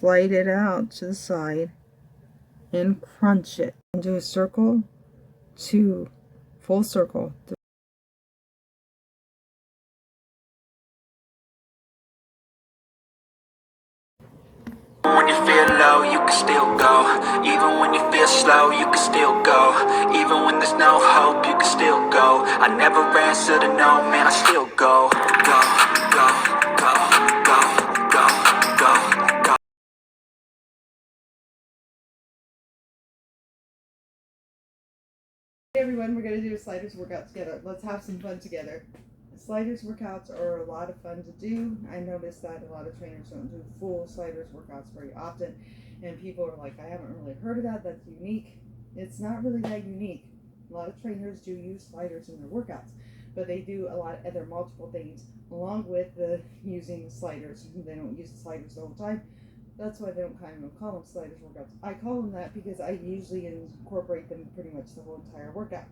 slide it out to the side, and crunch it. And do a circle, 2, full circle. When you feel low, you can still go. Even when you feel slow, you can still go. Even when there's no hope, you can still go. I never answer to no, man, I still go. Go, go, go, go, go, go, go. Hey everyone, we're going to do a sliders workout together. Let's have some fun together. Sliders workouts are a lot of fun to do. I noticed that a lot of trainers don't do full sliders workouts very often, and people are like, I haven't really heard of that, that's unique. It's not really that unique. A lot of trainers do use sliders in their workouts, but they do a lot of other multiple things along with the using the sliders. They don't use the sliders all the time. That's why they don't kind of call them sliders workouts. I call them that because I usually incorporate them pretty much the whole entire workout.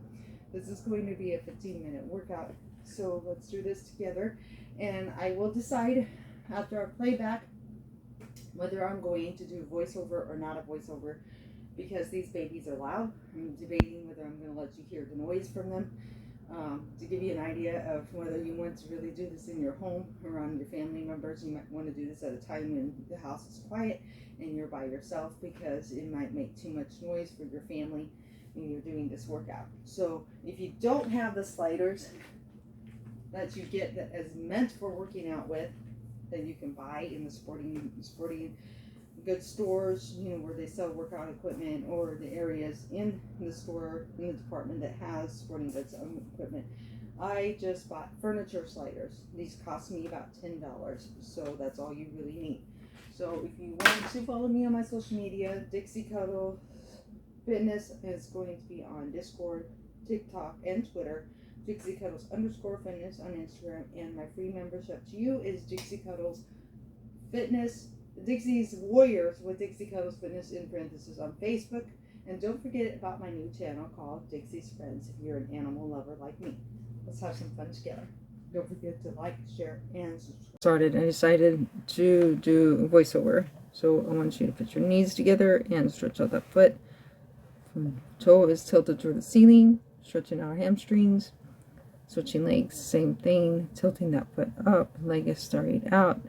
This is going to be a 15-minute workout, so let's do this together. And I will decide after I play back whether I'm going to do voiceover or not a voiceover, because these babies are loud. I'm debating whether I'm going to let you hear the noise from them. To give you an idea of whether you want to really do this in your home around your family members, you might want to do this at a time when the house is quiet and you're by yourself, because it might make too much noise for your family when you're doing this workout. So if you don't have the sliders that you get that is meant for working out with, that you can buy in the sporting goods stores, you know, where they sell workout equipment, or the areas in the store, in the department that has sporting goods equipment. I just bought furniture sliders. These cost me about $10, so that's all you really need. So if you want to follow me on my social media, Dixie Cuddle Fitness is going to be on Discord, TikTok, and Twitter. Dixie Cuddles _fitness on Instagram, and my free membership to you is Dixie Cuddles Fitness, Dixie's Warriors with Dixie Cuddles Fitness in parentheses on Facebook. And don't forget about my new channel called Dixie's Friends if you're an animal lover like me. Let's have some fun together. Don't forget to like, share, and subscribe. Started, I decided to do a voiceover. So I want you to put your knees together and stretch out that foot. Toe is tilted toward the ceiling, stretching our hamstrings. Switching legs, same thing, tilting that foot up, leg is straight out,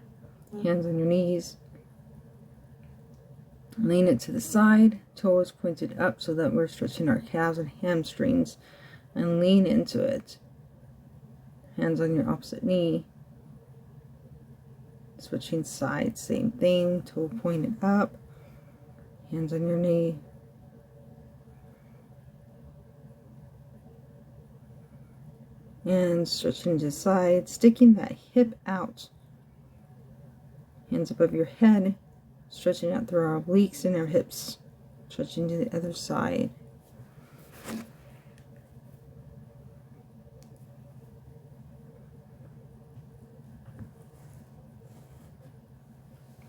hands on your knees. Lean it to the side, toe is pointed up so that we're stretching our calves and hamstrings, and lean into it. Hands on your opposite knee. Switching sides, same thing, toe pointed up, hands on your knee. And stretching to the side, sticking that hip out. Hands above your head, stretching out through our obliques and our hips. Stretching to the other side.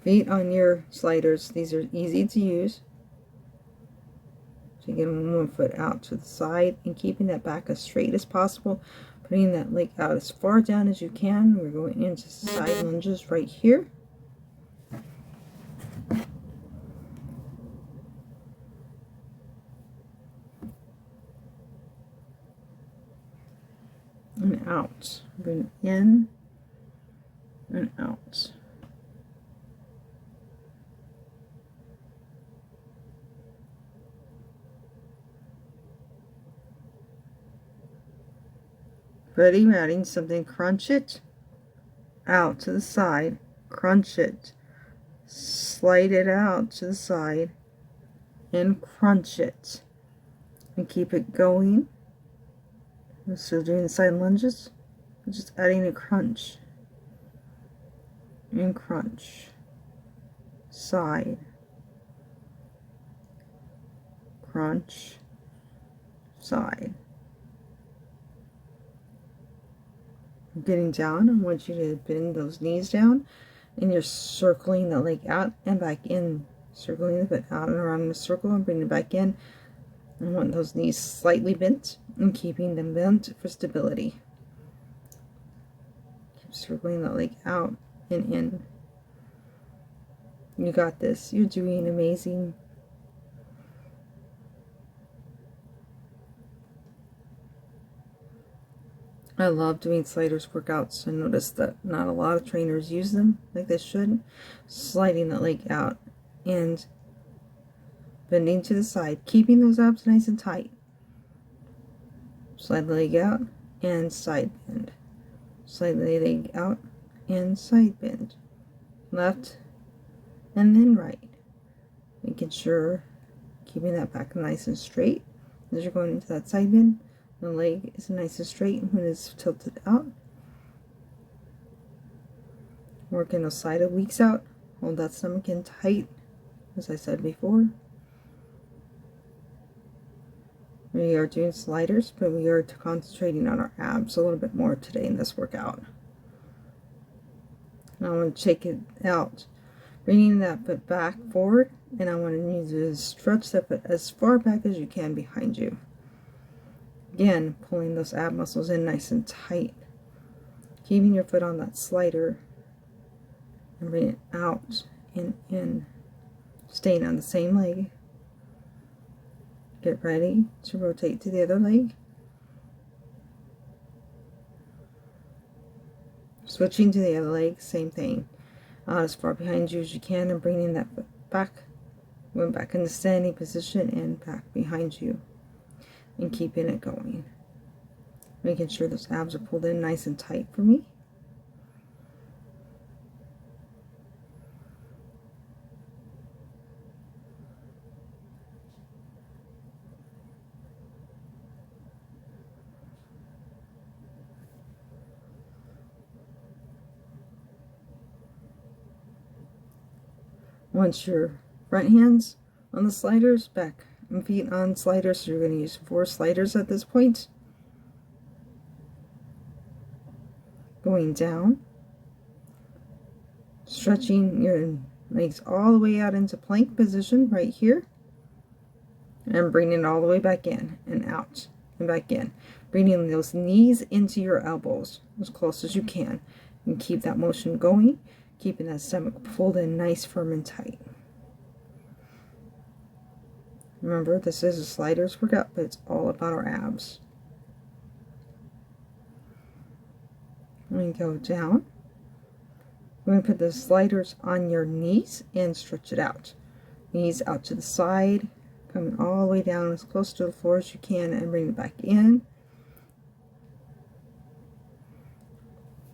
Feet on your sliders. These are easy to use. So you get one foot out to the side and keeping that back as straight as possible. Putting that leg out as far down as you can. We're going into side lunges right here. And out. Bring it in and out. Ready, we're adding something. Crunch it out to the side, crunch it, slide it out to the side, and crunch it, and keep it going. We're still doing the side lunges, we're just adding a crunch, and crunch, side, crunch, side. Getting down, I want you to bend those knees down, and you're circling the leg out and back in, circling the foot out and around in a circle and bring it back in. I want those knees slightly bent and keeping them bent for stability. Keep circling the leg out and in. You got this. You're doing amazing. I love doing sliders workouts. I noticed that not a lot of trainers use them like they should. Sliding the leg out and bending to the side, keeping those abs nice and tight. Slide the leg out and side bend. Slide the leg out and side bend. Left and then right. Making sure keeping that back nice and straight as you're going into that side bend. The leg is nice and straight when it's tilted out. Working those side obliques out. Hold that stomach in tight, as I said before. We are doing sliders, but we are concentrating on our abs a little bit more today in this workout. And I want to check it out. Bringing that foot back forward, and I want you to stretch that foot as far back as you can behind you. Again, pulling those ab muscles in nice and tight. Keeping your foot on that slider and bring it out and in. Staying on the same leg. Get ready to rotate to the other leg. Switching to the other leg, same thing. As far behind you as you can and bringing that foot back. Going back into standing position and back behind you. And keeping it going. Making sure those abs are pulled in nice and tight for me. Once your front hands on the sliders, back and feet on sliders, so you're going to use 4 sliders at this point. Going down, stretching your legs all the way out into plank position right here, and bringing it all the way back in and out and back in. Bringing those knees into your elbows as close as you can, and keep that motion going. Keeping that stomach pulled in nice, firm, and tight. Remember, this is a sliders workout, but it's all about our abs. When you go down, we're going to put the sliders on your knees and stretch it out. Knees out to the side, coming all the way down as close to the floor as you can, and bring it back in.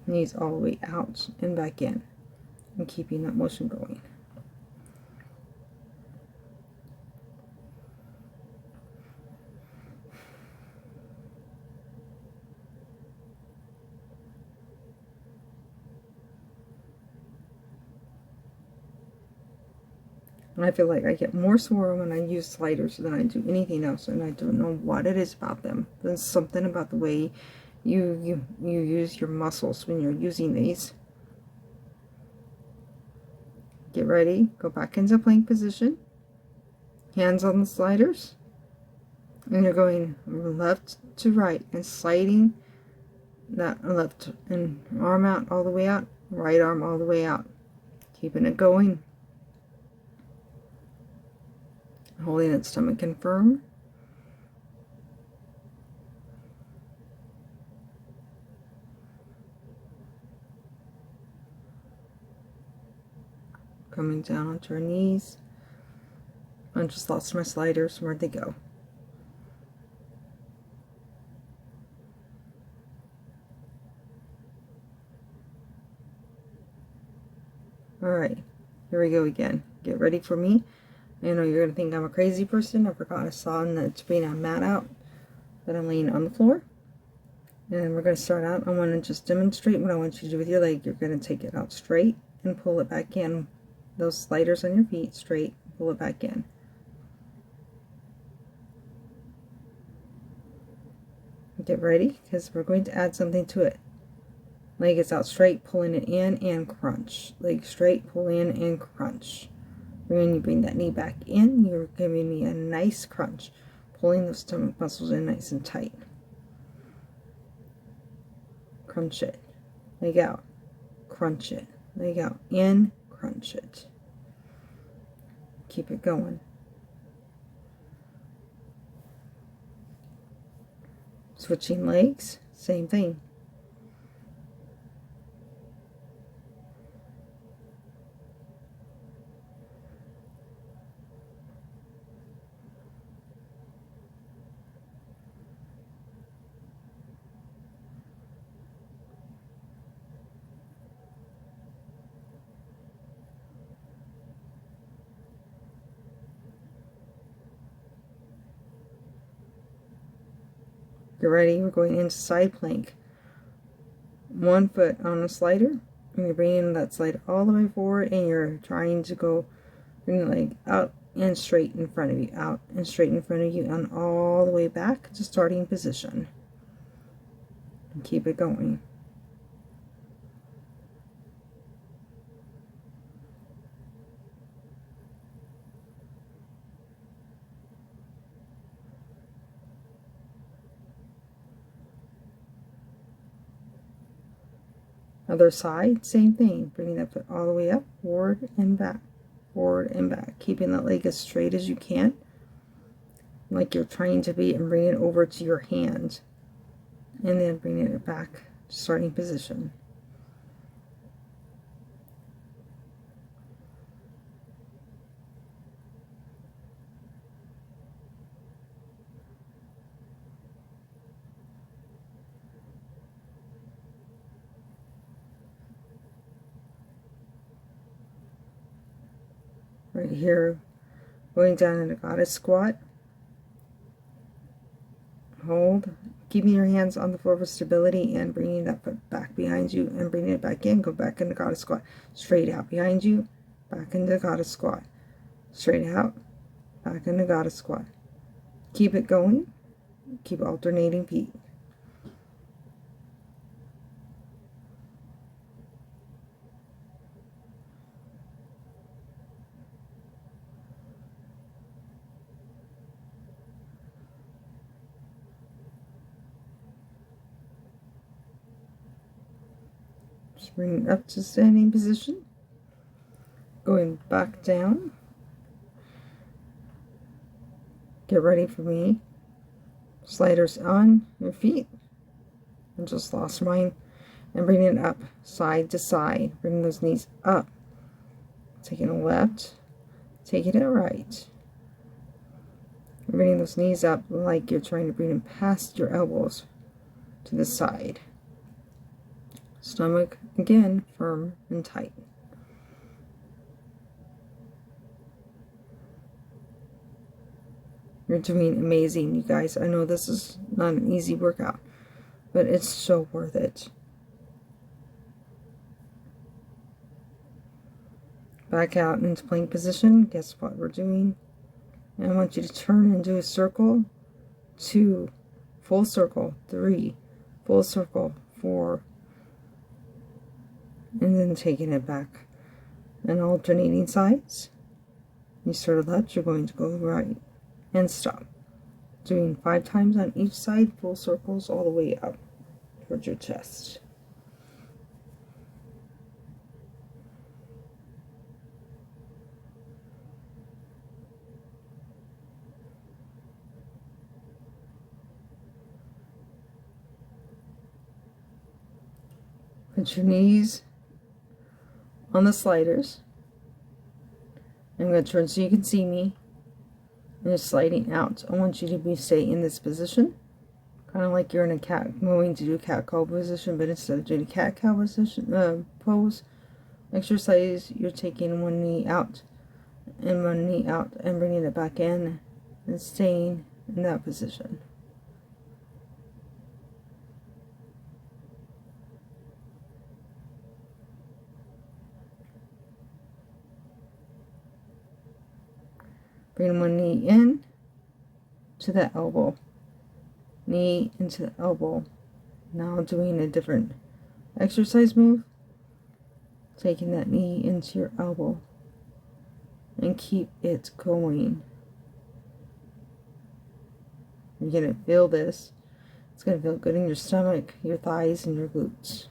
Knees all the way out and back in. And keeping that motion going. And I feel like I get more sore when I use sliders than I do anything else, and I don't know what it is about them. There's something about the way you use your muscles when you're using these. Get ready, go back into plank position, hands on the sliders, and you're going left to right and sliding that left and arm out all the way out, right arm all the way out, keeping it going, holding that stomach in firm. Coming down onto our knees. I just lost my sliders. Where'd they go? Alright, here we go again. Get ready for me. I know you're going to think I'm a crazy person. I forgot I saw to bring a mat out that I'm laying on the floor. And we're going to start out. I want to just demonstrate what I want you to do with your leg. You're going to take it out straight and pull it back in. Those sliders on your feet straight, pull it back in. Get ready, because we're going to add something to it. Leg is out straight, pulling it in and crunch. Leg straight, pull in and crunch. When you bring that knee back in, you're giving me a nice crunch, pulling those stomach muscles in nice and tight. Crunch it. Leg out. Crunch it. Leg out. In. Crunch it. Keep it going. Switching legs, same thing. Get ready, we're going into side plank. 1 foot on a slider, and you're bringing that slider all the way forward, and you're trying to go, bring the leg out and straight in front of you, out and straight in front of you, and all the way back to starting position. And keep it going. Other side, same thing. Bringing that foot all the way up, forward and back, forward and back. Keeping that leg as straight as you can, like you're trying to be, and bring it over to your hand. And then bringing it back to starting position. Right here, going down in a goddess squat. Hold, keeping your hands on the floor for stability, and bringing that foot back behind you and bringing it back in. Go back into goddess squat. Straight out behind you, back into goddess squat. Straight out, back into goddess squat. Keep it going. Keep alternating feet. Just bring it up to standing position. Going back down. Get ready for me. Sliders on your feet. I just lost mine. And bring it up side to side. Bring those knees up. Taking a left. Taking it right. Bringing those knees up like you're trying to bring them past your elbows to the side. Stomach, again, firm and tight. You're doing amazing, you guys. I know this is not an easy workout, but it's so worth it. Back out into plank position. Guess what we're doing? And I want you to turn and do a circle. 2, full circle. 3, full circle. 4, and then taking it back and alternating sides. You start left, you're going to go right and stop. Doing 5 times on each side, full circles all the way up towards your chest. Put your knees on the sliders. I'm going to turn so you can see me. And just sliding out. I want you to stay in this position. Kind of like you're in a cat, going to do a cat-cow position, but instead of doing a cat-cow position, pose, exercise, you're taking one knee out and one knee out and bringing it back in and staying in that position. Bring one knee in to the elbow, knee into the elbow. Now doing a different exercise move, taking that knee into your elbow and keep it going. You're going to feel this. It's going to feel good in your stomach, your thighs, and your glutes.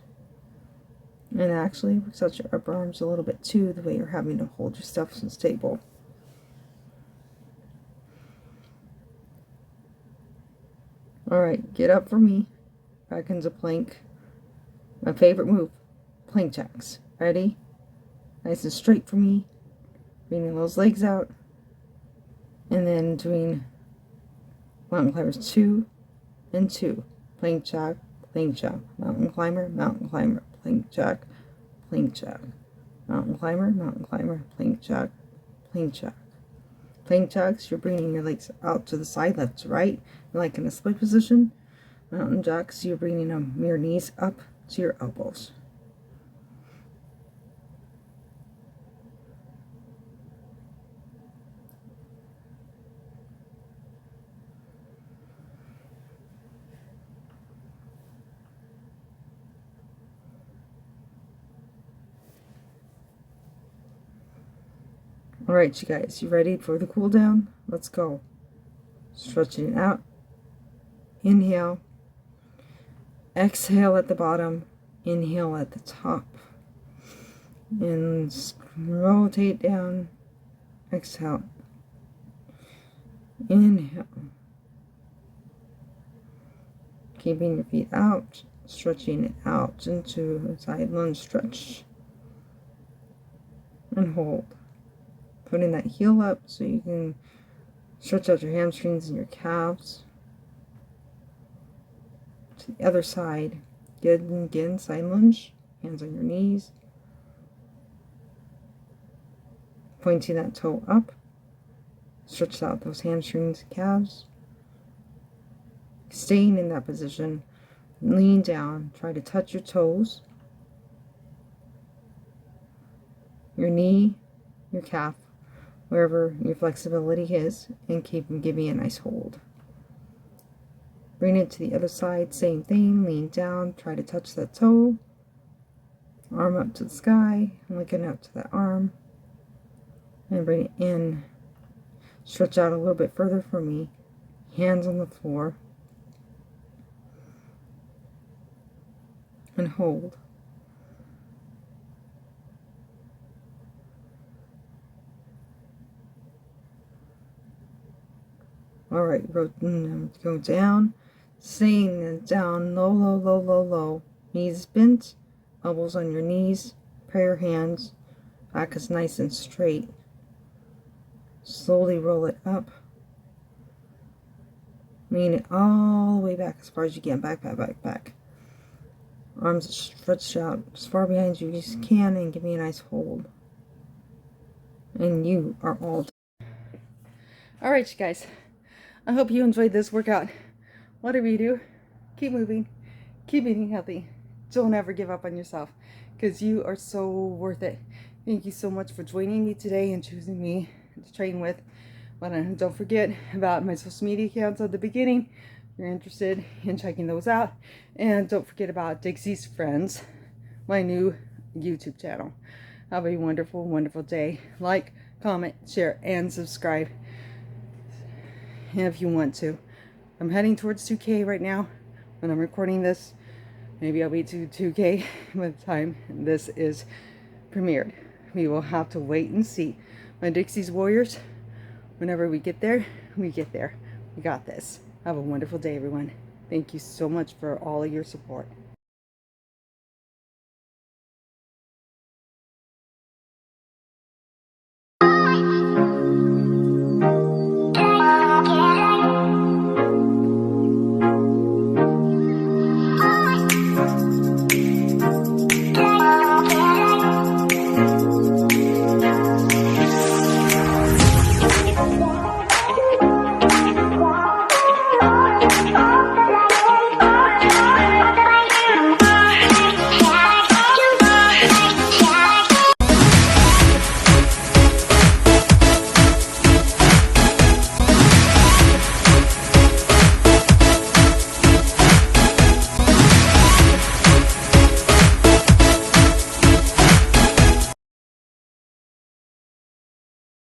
And actually works out your upper arms a little bit too, the way you're having to hold your stuff stable. Alright, get up for me. Back into plank. My favorite move. Plank jacks. Ready? Nice and straight for me. Bringing those legs out. And then doing mountain climbers 2 and 2. Plank jack, plank jack. Mountain climber, plank jack, plank jack. Mountain climber, plank jack, plank jack. Plank jacks, you're bringing your legs out to the side, left to right, like in a split position. Mountain jacks, you're bringing your knees up to your elbows. Alright, you guys, you ready for the cool down? Let's go. Stretching it out. Inhale. Exhale at the bottom. Inhale at the top. And rotate down. Exhale. Inhale. Keeping your feet out. Stretching it out into a side lunge stretch. And hold. Putting that heel up so you can stretch out your hamstrings and your calves. To the other side. Good, and again, side lunge. Hands on your knees. Pointing that toe up. Stretch out those hamstrings and calves. Staying in that position. Lean down. Try to touch your toes. Your knee, your calf, wherever your flexibility is, and give me a nice hold. Bring it to the other side, same thing, lean down, try to touch that toe, arm up to the sky, looking up to that arm, and bring it in. Stretch out a little bit further for me, hands on the floor, and hold. Alright, go down, staying down, low, low, low, low, low. Knees bent, elbows on your knees, prayer hands, back is nice and straight. Slowly roll it up. Lean it all the way back as far as you can, back, back, back, back. Arms stretched out as far behind you as you can, and give me a nice hold. And you are all done. Alright, you guys. I hope you enjoyed this workout. Whatever you do, keep moving, keep eating healthy. Don't ever give up on yourself, because you are so worth it. Thank you so much for joining me today and choosing me to train with. But don't forget about my social media accounts at the beginning if you're interested in checking those out. And don't forget about Dixie's Friends, my new YouTube channel. Have a wonderful, wonderful day. Like, comment, share, and subscribe if you want to. I'm heading towards 2K right now when I'm recording this. Maybe I'll be to 2K by the time this is premiered. We will have to wait and see. My Dixie's Warriors, whenever we get there, we get there. We got this. Have a wonderful day, everyone. Thank you so much for all of your support.